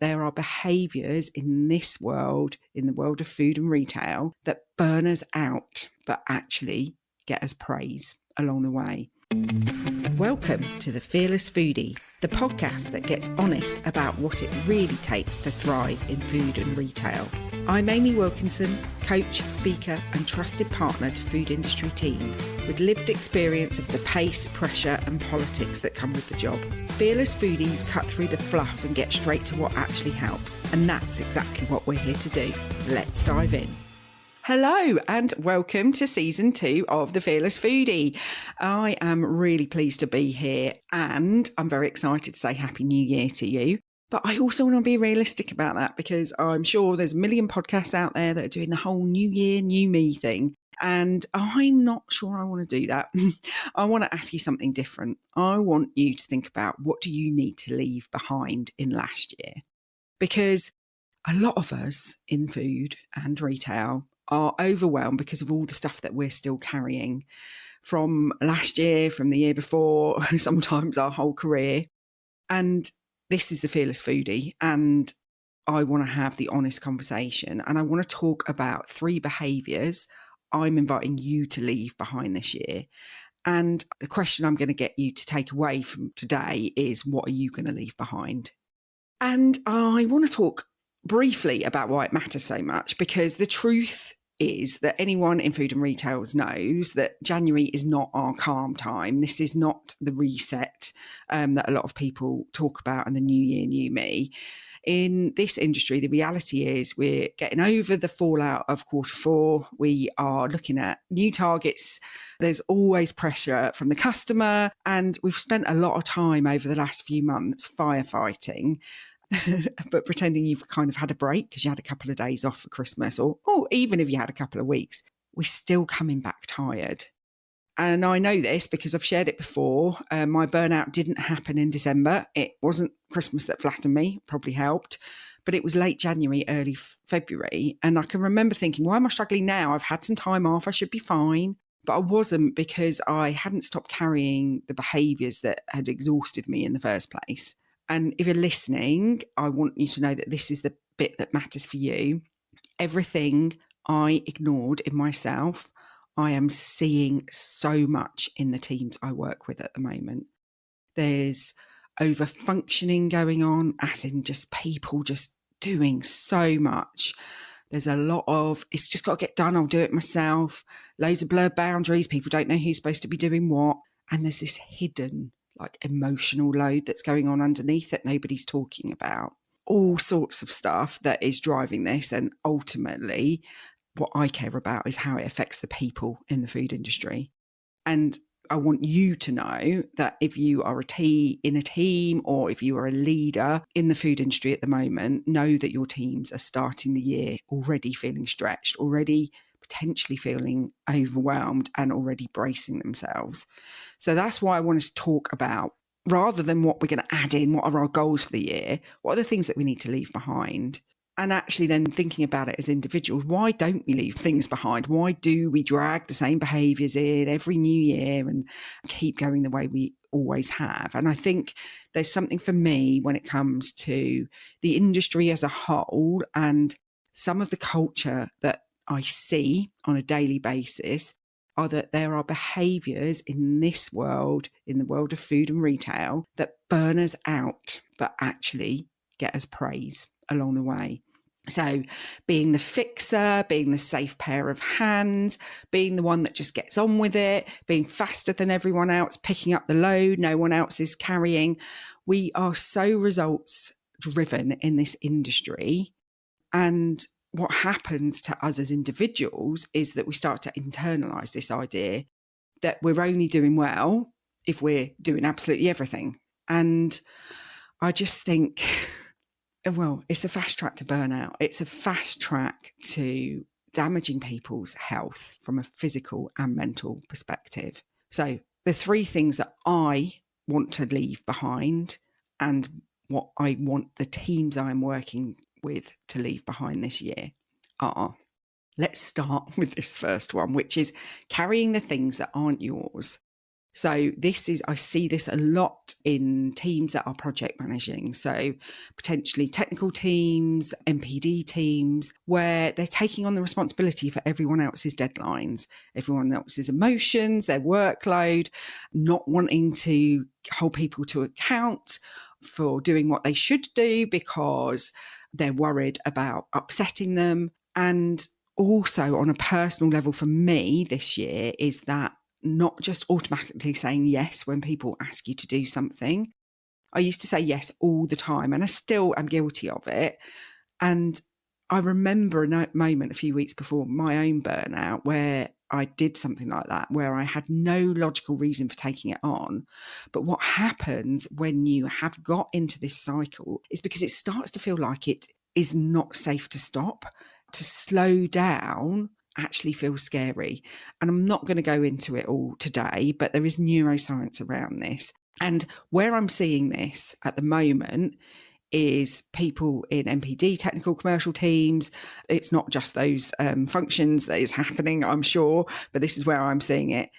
there are behaviours in this world, in the world of food and retail, that burn us out, but actually get us praise along the way. Welcome to The Fearless Foodie, the podcast that gets honest about what it really takes to thrive in food and retail. I'm Amy Wilkinson, coach, speaker and trusted partner to food industry teams with lived experience of the pace, pressure and politics that come with the job. Fearless Foodies cut through the fluff and get straight to what actually helps, and that's exactly what we're here to do. Let's dive in. Hello and welcome to season 2 of The Fearless Foodie. I am really pleased to be here and I'm very excited to say Happy New Year to you. But I also want to be realistic about that because I'm sure there's a million podcasts out there that are doing the whole New Year, New Me thing. And I'm not sure I want to do that. I want to ask you something different. I want you to think about what do you need to leave behind in last year? Because a lot of us in food and retail are overwhelmed because of all the stuff that we're still carrying from last year, from the year before, sometimes our whole career. And this is the Fearless Foodie, and I want to have the honest conversation. And I want to talk about 3 behaviours I'm inviting you to leave behind this year. And the question I'm going to get you to take away from today is, what are you going to leave behind? And I want to talk briefly about why it matters so much, because the truth is that anyone in food and retail knows that January is not our calm time. This is not the reset that a lot of people talk about and the new year, new me. In this industry, the reality is we're getting over the fallout of Q4. We are looking at new targets. There's always pressure from the customer. And we've spent a lot of time over the last few months firefighting, but pretending you've kind of had a break because you had a couple of days off for Christmas, or even if you had a couple of weeks, we're still coming back tired. And I know this because I've shared it before. My burnout didn't happen in December. It wasn't Christmas that flattered me, probably helped, but it was late January, early February. And I can remember thinking, why am I struggling now? I've had some time off. I should be fine. But I wasn't, because I hadn't stopped carrying the behaviours that had exhausted me in the first place. And if you're listening, I want you to know that this is the bit that matters for you. Everything I ignored in myself, I am seeing so much in the teams I work with at the moment. There's over-functioning going on, as in just people just doing so much. There's a lot of, it's just got to get done, I'll do it myself. Loads of blurred boundaries, people don't know who's supposed to be doing what. And there's this hidden emotional load that's going on underneath that nobody's talking about. All sorts of stuff that is driving this. And ultimately, what I care about is how it affects the people in the food industry. And I want you to know that if you are in a team, or if you are a leader in the food industry at the moment, know that your teams are starting the year already feeling stretched, already potentially feeling overwhelmed, and already bracing themselves. So that's why I want to talk about, rather than what we're going to add in, what are our goals for the year, what are the things that we need to leave behind? And actually then thinking about it as individuals, why don't we leave things behind? Why do we drag the same behaviours in every new year and keep going the way we always have? And I think there's something for me when it comes to the industry as a whole, and some of the culture that I see on a daily basis are that there are behaviours in this world, in the world of food and retail, that burn us out, but actually get us praise along the way. So being the fixer, being the safe pair of hands, being the one that just gets on with it, being faster than everyone else, picking up the load no one else is carrying. We are so results driven in this industry. And what happens to us as individuals is that we start to internalize this idea that we're only doing well if we're doing absolutely everything. And I just think, well, it's a fast track to burnout. It's a fast track to damaging people's health from a physical and mental perspective. So the 3 things that I want to leave behind, and what I want the teams I'm working with to leave behind this year are, let's start with this first one, which is carrying the things that aren't yours. So I see this a lot in teams that are project managing. So potentially technical teams, MPD teams, where they're taking on the responsibility for everyone else's deadlines, everyone else's emotions, their workload, not wanting to hold people to account for doing what they should do because they're worried about upsetting them. And also on a personal level for me this year is that not just automatically saying yes when people ask you to do something. I used to say yes all the time, and I still am guilty of it. And I remember a moment a few weeks before my own burnout where I did something like that, where I had no logical reason for taking it on. But what happens when you have got into this cycle is because it starts to feel like it is not safe to stop. To slow down actually feels scary. And I'm not going to go into it all today, but there is neuroscience around this. And where I'm seeing this at the moment is people in MPD, technical commercial teams. It's not just those functions that is happening, I'm sure, but this is where I'm seeing it.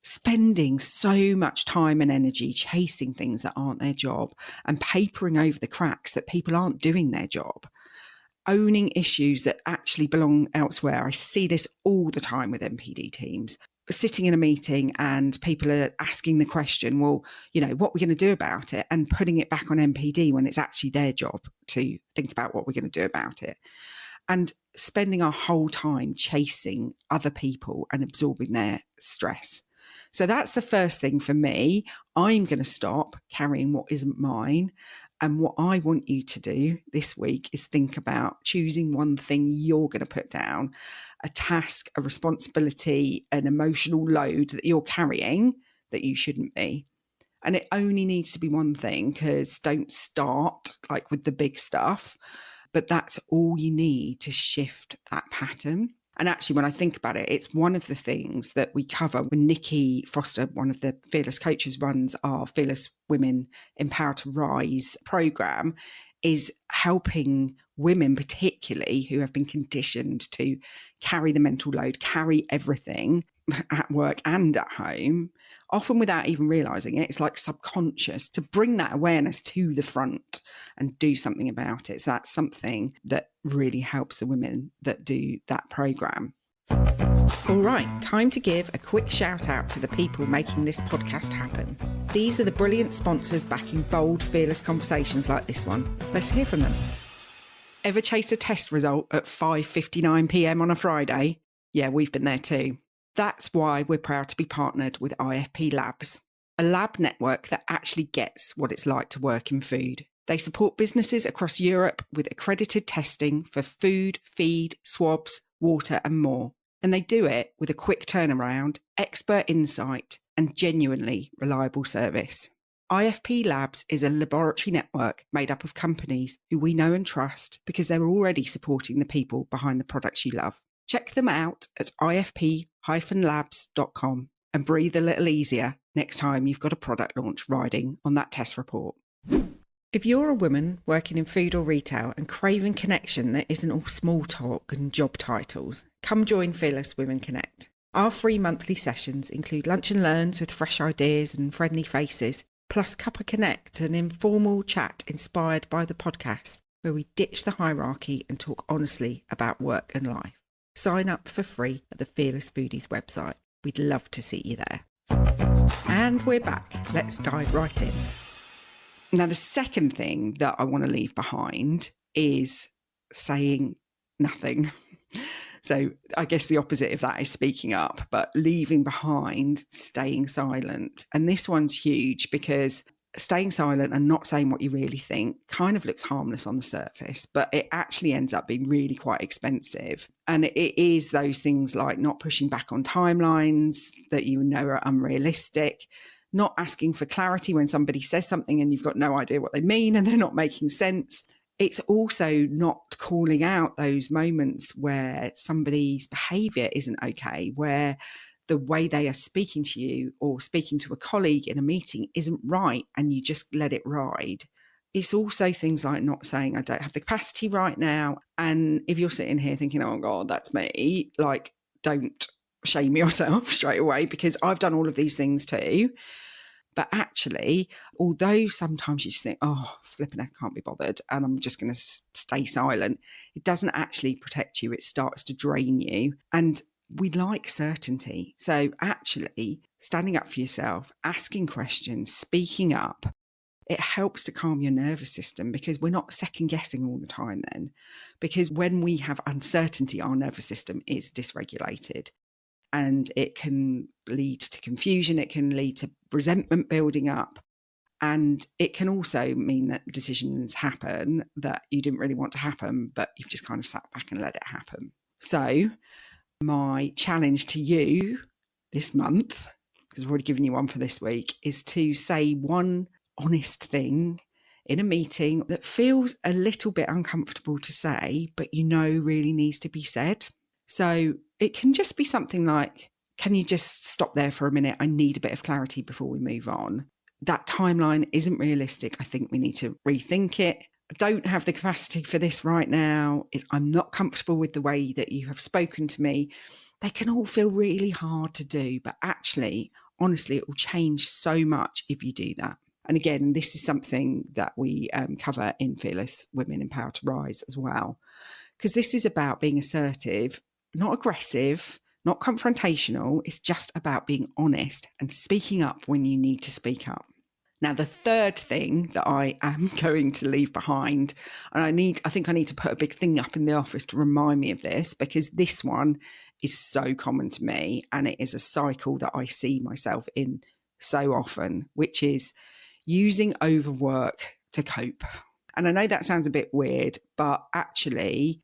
Spending so much time and energy chasing things that aren't their job and papering over the cracks that people aren't doing their job. Owning issues that actually belong elsewhere. I see this all the time with MPD teams. Sitting in a meeting and people are asking the question, well, what are we going to do about it? And putting it back on MPD when it's actually their job to think about what we're going to do about it. And spending our whole time chasing other people and absorbing their stress. So that's the first thing for me. I'm going to stop carrying what isn't mine. And what I want you to do this week is think about choosing one thing you're going to put down, a task, a responsibility, an emotional load that you're carrying that you shouldn't be. And it only needs to be one thing, because don't start like with the big stuff, but that's all you need to shift that pattern. And actually, when I think about it, it's one of the things that we cover when Nikki Foster, one of the Fearless coaches, runs our Fearless Women Empower to Rise program, is helping women, particularly who have been conditioned to carry the mental load, carry everything at work and at home, often without even realizing it. It's like subconscious, to bring that awareness to the front and do something about it. So that's something that really helps the women that do that program. All right, time to give a quick shout out to the people making this podcast happen. These are the brilliant sponsors backing bold, fearless conversations like this one. Let's hear from them. Ever chase a test result at 5:59 p.m. on a Friday? Yeah, we've been there too. That's why we're proud to be partnered with IFP Labs, a lab network that actually gets what it's like to work in food. They support businesses across Europe with accredited testing for food, feed, swabs, water and more. And they do it with a quick turnaround, expert insight and genuinely reliable service. IFP Labs is a laboratory network made up of companies who we know and trust because they're already supporting the people behind the products you love. Check them out at ifp-labs.com and breathe a little easier next time you've got a product launch riding on that test report. If you're a woman working in food or retail and craving connection that isn't all small talk and job titles, come join Fearless Women Connect. Our free monthly sessions include lunch and learns with fresh ideas and friendly faces, plus Cuppa Connect, an informal chat inspired by the podcast, where we ditch the hierarchy and talk honestly about work and life. Sign up for free at the Fearless Foodies website. We'd love to see you there. And we're back. Let's dive right in. Now, the second thing that I want to leave behind is saying nothing. So I guess the opposite of that is speaking up, but leaving behind, staying silent. And this one's huge because staying silent and not saying what you really think kind of looks harmless on the surface, but it actually ends up being really quite expensive. And it is those things like not pushing back on timelines that you know are unrealistic, not asking for clarity when somebody says something and you've got no idea what they mean and they're not making sense. It's also not calling out those moments where somebody's behaviour isn't okay, where the way they are speaking to you or speaking to a colleague in a meeting isn't right and you just let it ride. It's also things like not saying, I don't have the capacity right now. And if you're sitting here thinking, oh God, that's me, like, don't shame yourself straight away, because I've done all of these things too. But actually, although sometimes you just think, oh, flipping heck, I can't be bothered, and I'm just going to stay silent, it doesn't actually protect you. It starts to drain you. And we like certainty. So actually, standing up for yourself, asking questions, speaking up, it helps to calm your nervous system, because we're not second guessing all the time then. Because when we have uncertainty, our nervous system is dysregulated. And it can lead to confusion, it can lead to resentment building up. And it can also mean that decisions happen that you didn't really want to happen, but you've just kind of sat back and let it happen. So my challenge to you this month, because I've already given you one for this week, is to say one honest thing in a meeting that feels a little bit uncomfortable to say, but really needs to be said. So it can just be something like, can you just stop there for a minute? I need a bit of clarity before we move on. That timeline isn't realistic. I think we need to rethink it. I don't have the capacity for this right now. I'm not comfortable with the way that you have spoken to me. They can all feel really hard to do, but actually, honestly, it will change so much if you do that. And again, this is something that we cover in Fearless Women Empowered to Rise as well, because this is about being assertive, not aggressive, not confrontational. It's just about being honest and speaking up when you need to speak up. Now, the third thing that I am going to leave behind, and I think I need to put a big thing up in the office to remind me of this, because this one is so common to me, and it is a cycle that I see myself in so often, which is using overwork to cope. And I know that sounds a bit weird, but actually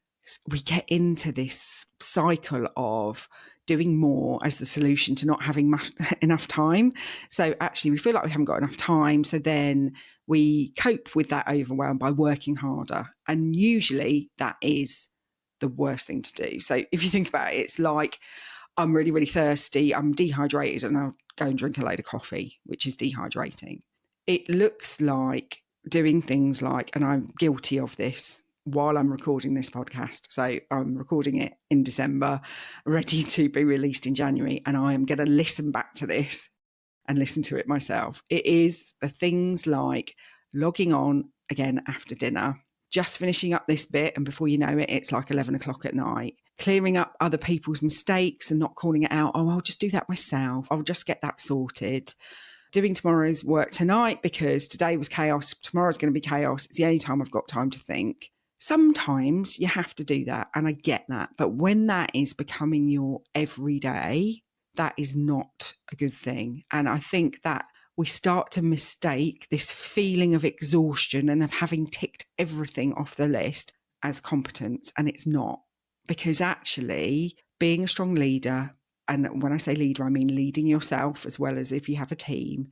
we get into this cycle of doing more as the solution to not having enough time. So actually we feel like we haven't got enough time. So then we cope with that overwhelm by working harder. And usually that is the worst thing to do. So if you think about it, it's like, I'm really, really thirsty, I'm dehydrated, and I'll go and drink a load of coffee, which is dehydrating. It looks like doing things like, and I'm guilty of this while I'm recording this podcast. So I'm recording it in December, ready to be released in January. And I am going to listen back to this and listen to it myself. It is the things like logging on again after dinner, just finishing up this bit. And before you know it, it's like 11 o'clock at night. Clearing up other people's mistakes and not calling it out. Oh, I'll just do that myself. I'll just get that sorted. Doing tomorrow's work tonight because today was chaos. Tomorrow's going to be chaos. It's the only time I've got time to think. Sometimes you have to do that, and I get that. But when that is becoming your everyday, that is not a good thing. And I think that we start to mistake this feeling of exhaustion and of having ticked everything off the list as competence, and it's not. Because actually, being a strong leader, and when I say leader, I mean leading yourself as well as if you have a team,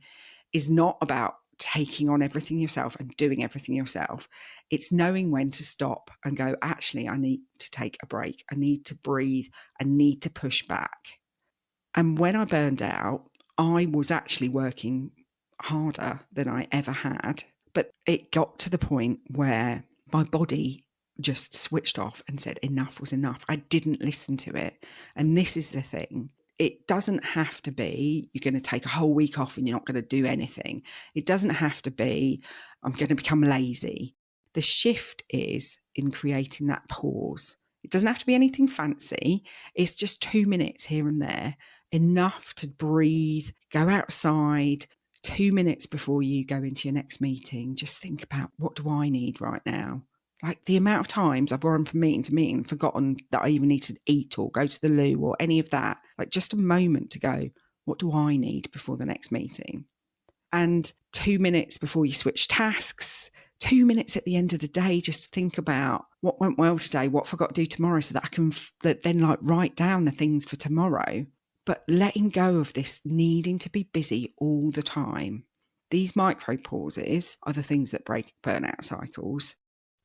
is not about taking on everything yourself and doing everything yourself. It's knowing when to stop and go, actually, I need to take a break. I need to breathe. I need to push back. And when I burned out, I was actually working harder than I ever had. But it got to the point where my body just switched off and said enough was enough. I didn't listen to it. And this is the thing. It doesn't have to be you're going to take a whole week off and you're not going to do anything. It doesn't have to be I'm going to become lazy. The shift is in creating that pause. It doesn't have to be anything fancy. It's just 2 minutes here and there, enough to breathe, go outside. 2 minutes before you go into your next meeting, just think about, what do I need right now? Like the amount of times I've run from meeting to meeting, forgotten that I even need to eat or go to the loo or any of that. Like just a moment to go, what do I need before the next meeting? And 2 minutes before you switch tasks, 2 minutes at the end of the day, just think about what went well today, what I forgot to do tomorrow, so that I can then like write down the things for tomorrow. But letting go of this needing to be busy all the time. These micro pauses are the things that break burnout cycles.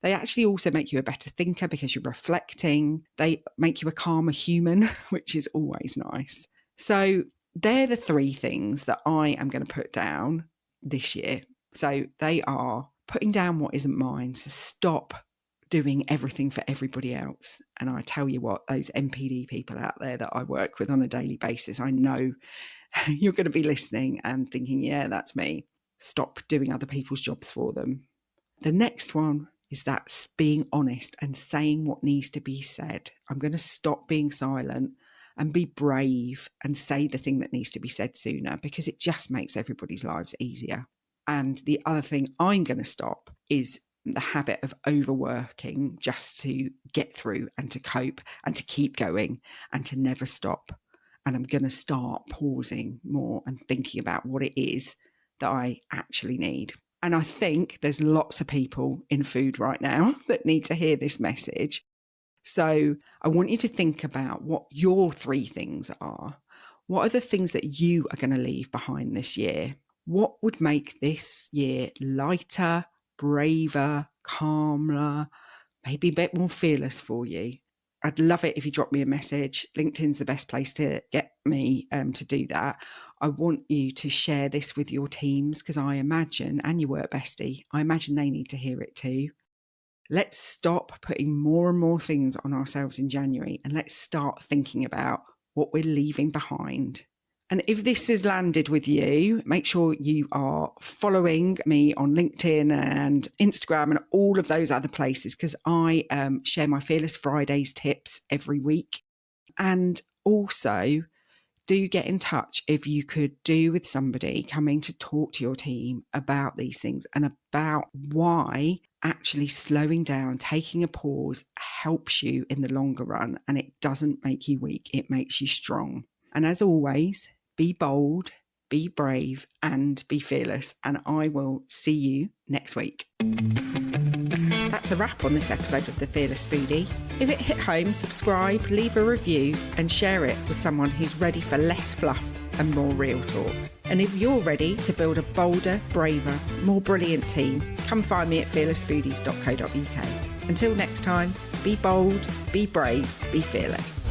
They actually also make you a better thinker because you're reflecting. They make you a calmer human, which is always nice. So they're the 3 things that I am going to put down this year. So they are putting down what isn't mine. So stop doing everything for everybody else. And I tell you what, those MPD people out there that I work with on a daily basis, I know you're going to be listening and thinking, yeah, that's me. Stop doing other people's jobs for them. The next one is that's being honest and saying what needs to be said. I'm going to stop being silent and be brave and say the thing that needs to be said sooner, because it just makes everybody's lives easier. And the other thing I'm going to stop is the habit of overworking just to get through and to cope and to keep going and to never stop. And I'm going to start pausing more and thinking about what it is that I actually need. And I think there's lots of people in food right now that need to hear this message. So I want you to think about what your 3 things are. What are the things that you are going to leave behind this year? What would make this year lighter, braver, calmer, maybe a bit more fearless for you? I'd love it if you drop me a message. LinkedIn's the best place to get me to do that. I want you to share this with your teams, because I imagine, and your work bestie, I imagine they need to hear it too. Let's stop putting more and more things on ourselves in January, and let's start thinking about what we're leaving behind. And if this has landed with you, make sure you are following me on LinkedIn and Instagram and all of those other places, because I share my Fearless Fridays tips every week. And also, do get in touch if you could do with somebody coming to talk to your team about these things and about why actually slowing down, taking a pause helps you in the longer run, and it doesn't make you weak, it makes you strong. And as always, be bold, be brave, and be fearless. And I will see you next week. That's a wrap on this episode of The Fearless Foodie. If it hit home, subscribe, leave a review, and share it with someone who's ready for less fluff and more real talk. And if you're ready to build a bolder, braver, more brilliant team, come find me at fearlessfoodies.co.uk. Until next time, be bold, be brave, be fearless.